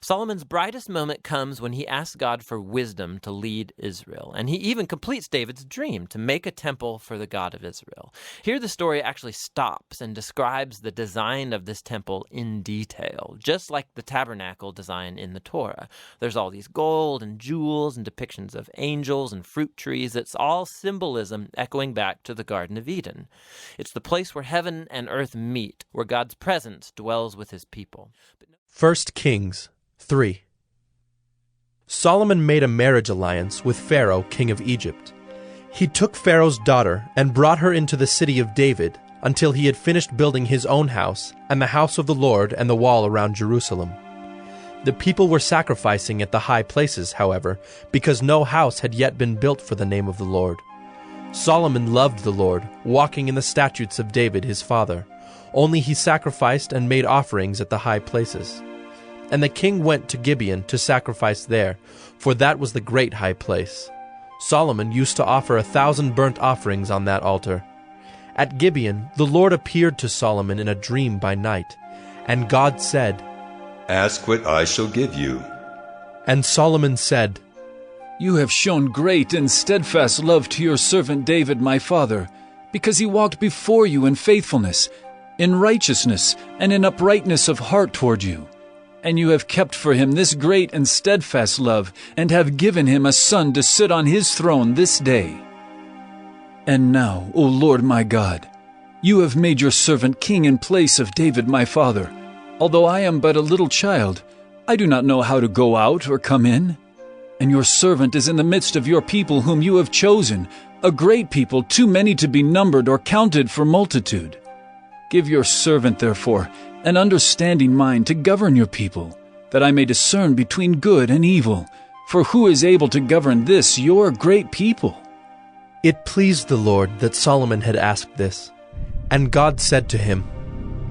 Solomon's brightest moment comes when he asks God for wisdom to lead Israel, and he even completes David's dream to make a temple for the God of Israel. Here the story actually stops and describes the design of this temple in detail, just like the tabernacle design in the Torah. There's all these gold and jewels and depictions of angels and fruit trees. It's all symbolism echoing back to the Garden of Eden. It's the place where heaven and earth meet, where God's presence dwells with his people. 1 Kings 3. Solomon made a marriage alliance with Pharaoh, king of Egypt. He took Pharaoh's daughter and brought her into the city of David until he had finished building his own house and the house of the Lord and the wall around Jerusalem. The people were sacrificing at the high places, however, because no house had yet been built for the name of the Lord. Solomon loved the Lord, walking in the statutes of David his father. Only he sacrificed and made offerings at the high places. And the king went to Gibeon to sacrifice there, for that was the great high place. Solomon used to offer 1,000 burnt offerings on that altar. At Gibeon, the Lord appeared to Solomon in a dream by night, and God said, "Ask what I shall give you." And Solomon said, "You have shown great and steadfast love to your servant David my father, because he walked before you in faithfulness, in righteousness, and in uprightness of heart toward you. And you have kept for him this great and steadfast love, and have given him a son to sit on his throne this day. And now, O Lord my God, you have made your servant king in place of David my father. Although I am but a little child, I do not know how to go out or come in. And your servant is in the midst of your people whom you have chosen, a great people, too many to be numbered or counted for multitude. Give your servant, therefore, an understanding mind to govern your people, that I may discern between good and evil. For who is able to govern this, your great people?" It pleased the Lord that Solomon had asked this. And God said to him,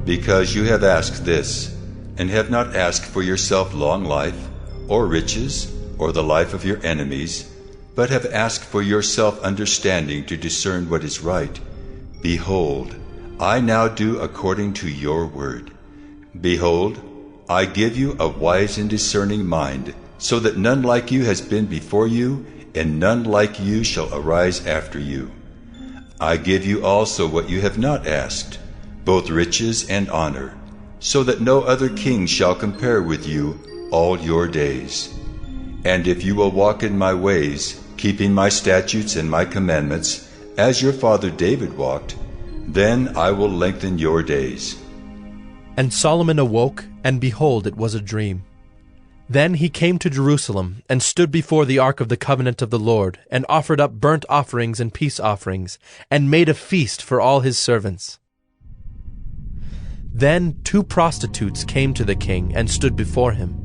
Because you have asked this, and have not asked for yourself long life, or riches, or the life of your enemies, but have asked for yourself understanding to discern what is right, behold, I now do according to your word. Behold, I give you a wise and discerning mind, so that none like you has been before you, and none like you shall arise after you. I give you also what you have not asked, both riches and honor, so that no other king shall compare with you all your days. And if you will walk in my ways, keeping my statutes and my commandments, as your father David walked, then I will lengthen your days. And Solomon awoke, and behold, it was a dream. Then he came to Jerusalem, and stood before the ark of the covenant of the Lord, and offered up burnt offerings and peace offerings, and made a feast for all his servants. Then 2 prostitutes came to the king, and stood before him.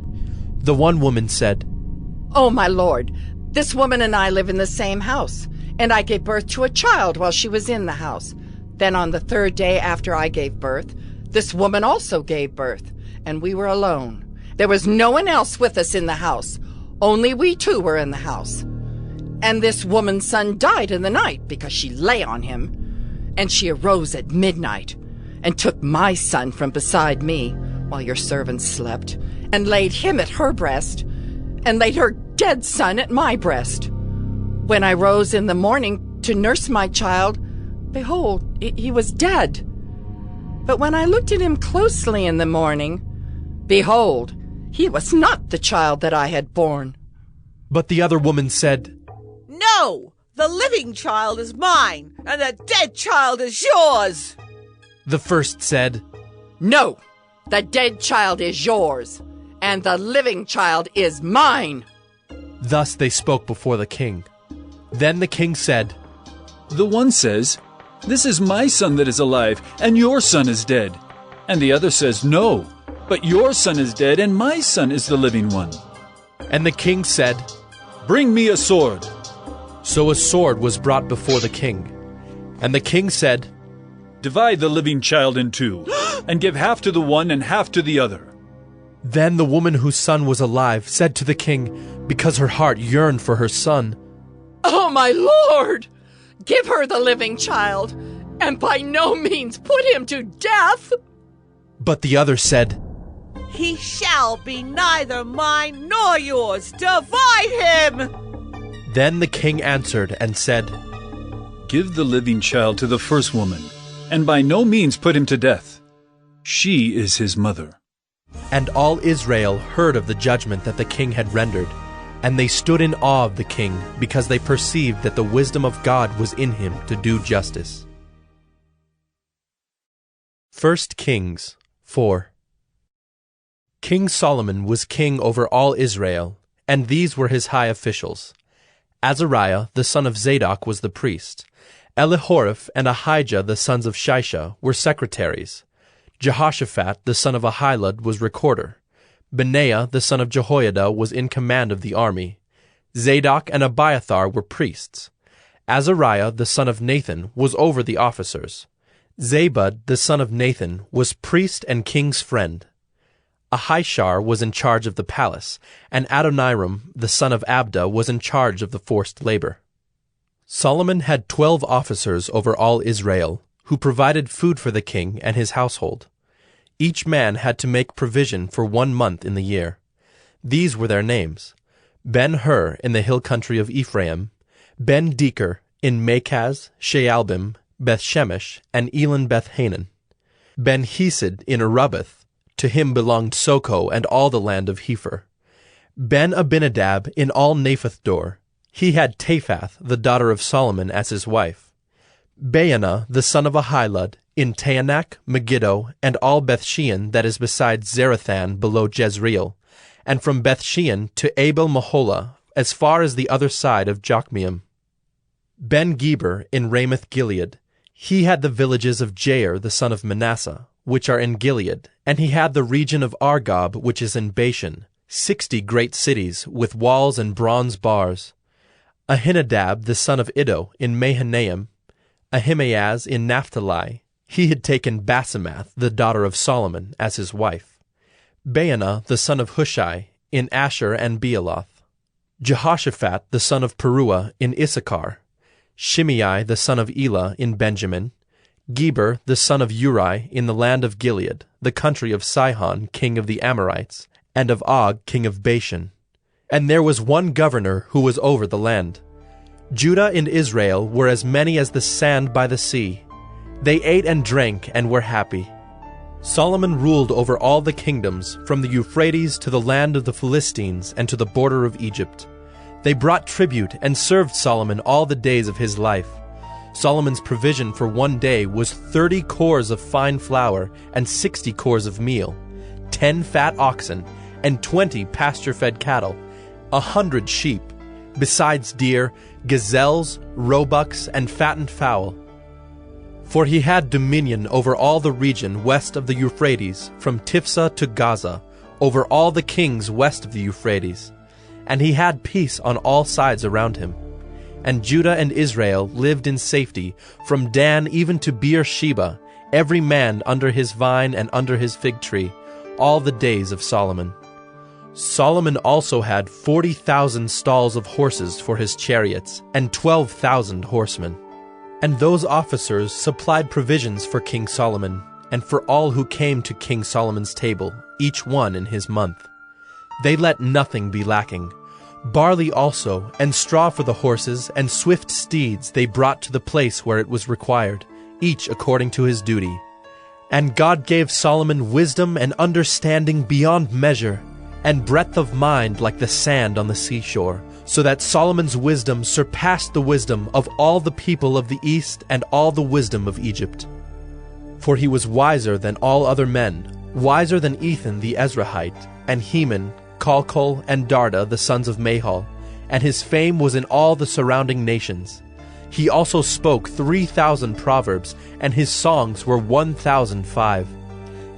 The one woman said, "Oh, my lord, this woman and I live in the same house, and I gave birth to a child while she was in the house. Then on the 3rd day after I gave birth, this woman also gave birth, and we were alone. There was no one else with us in the house. Only we 2 were in the house. And this woman's son died in the night because she lay on him. And she arose at midnight and took my son from beside me while your servant slept, and laid him at her breast, and laid her dead son at my breast. When I rose in the morning to nurse my child, behold, he was dead. But when I looked at him closely in the morning, behold, he was not the child that I had borne." But the other woman said, "No, the living child is mine, and the dead child is yours." The first said, "No, the dead child is yours, and the living child is mine." Thus they spoke before the king. Then the king said, The one says, "This is my son that is alive, and your son is dead." And the other says, "No, but your son is dead, and my son is the living one." And the king said, "Bring me a sword." So a sword was brought before the king. And the king said, "Divide the living child in 2, and give half to the one and half to the other." Then the woman whose son was alive said to the king, because her heart yearned for her son, "Oh, my lord, give her the living child, and by no means put him to death." But the other said, He shall be neither mine nor yours. Divide him! Then the king answered and said, Give the living child to the first woman, and by no means put him to death. She is his mother. And all Israel heard of the judgment that the king had rendered, and they stood in awe of the king, because they perceived that the wisdom of God was in him to do justice. 1 Kings 4. King Solomon was king over all Israel, and these were his high officials. Azariah the son of Zadok was the priest. Elihoreph and Ahijah the sons of Shisha were secretaries. Jehoshaphat the son of Ahilud was recorder. Benaiah the son of Jehoiada was in command of the army. Zadok and Abiathar were priests. Azariah the son of Nathan was over the officers. Zabud the son of Nathan was priest and king's friend. Ahishar was in charge of the palace, and Adoniram the son of Abda was in charge of the forced labor. Solomon had 12 officers over all Israel, who provided food for the king and his household. Each man had to make provision for 1 month in the year. These were their names: Ben-Hur in the hill country of Ephraim, Ben-Deker in Makaz, Shaalbim, Beth-Shemesh, and Elon-Beth-Hanan, Ben-Hesed in Arubboth, to him belonged Soko and all the land of Hepher, Ben-Abinadab in all Naphthdor. He had Taphath, the daughter of Solomon, as his wife. Baanah, the son of Ahilud, in Taanach, Megiddo, and all Bethshean that is beside Zarethan below Jezreel, and from Bethshean to Abel-Meholah, as far as the other side of Jokmeam. Ben-Geber in Ramoth-Gilead. He had the villages of Jair the son of Manasseh, which are in Gilead, and he had the region of Argob, which is in Bashan, 60 great cities, with walls and bronze bars. Ahinadab the son of Iddo in Mahanaim. Ahimaaz in Naphtali. He had taken Basemath, the daughter of Solomon, as his wife. Baanah the son of Hushai in Asher and Bealoth. Jehoshaphat the son of Peruah in Issachar. Shimei the son of Elah in Benjamin. Geber the son of Uri in the land of Gilead, the country of Sihon king of the Amorites, and of Og king of Bashan. And there was one governor who was over the land. Judah and Israel were as many as the sand by the sea. They ate and drank and were happy. Solomon ruled over all the kingdoms, from the Euphrates to the land of the Philistines and to the border of Egypt. They brought tribute and served Solomon all the days of his life. Solomon's provision for 1 day was 30 cores of fine flour and 60 cores of meal, 10 fat oxen, and 20 pasture-fed cattle, 100 sheep, besides deer, gazelles, roebucks, and fattened fowl. For he had dominion over all the region west of the Euphrates, from Tiphsah to Gaza, over all the kings west of the Euphrates. And he had peace on all sides around him. And Judah and Israel lived in safety, from Dan even to Beersheba, every man under his vine and under his fig tree, all the days of Solomon. Solomon also had 40,000 stalls of horses for his chariots, and 12,000 horsemen. And those officers supplied provisions for King Solomon, and for all who came to King Solomon's table, each one in his month. They let nothing be lacking. Barley also, and straw for the horses, and swift steeds they brought to the place where it was required, each according to his duty. And God gave Solomon wisdom and understanding beyond measure, and breadth of mind like the sand on the seashore, so that Solomon's wisdom surpassed the wisdom of all the people of the east and all the wisdom of Egypt. For he was wiser than all other men, wiser than Ethan the Ezrahite, and Heman, Chalcol, and Darda the sons of Mahal, and his fame was in all the surrounding nations. He also spoke 3,000 proverbs, and his songs were 1,005.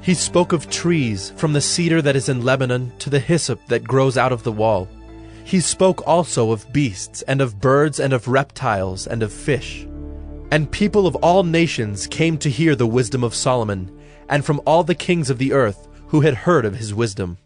He spoke of trees, from the cedar that is in Lebanon to the hyssop that grows out of the wall. He spoke also of beasts, and of birds, and of reptiles, and of fish. And people of all nations came to hear the wisdom of Solomon, and from all the kings of the earth who had heard of his wisdom.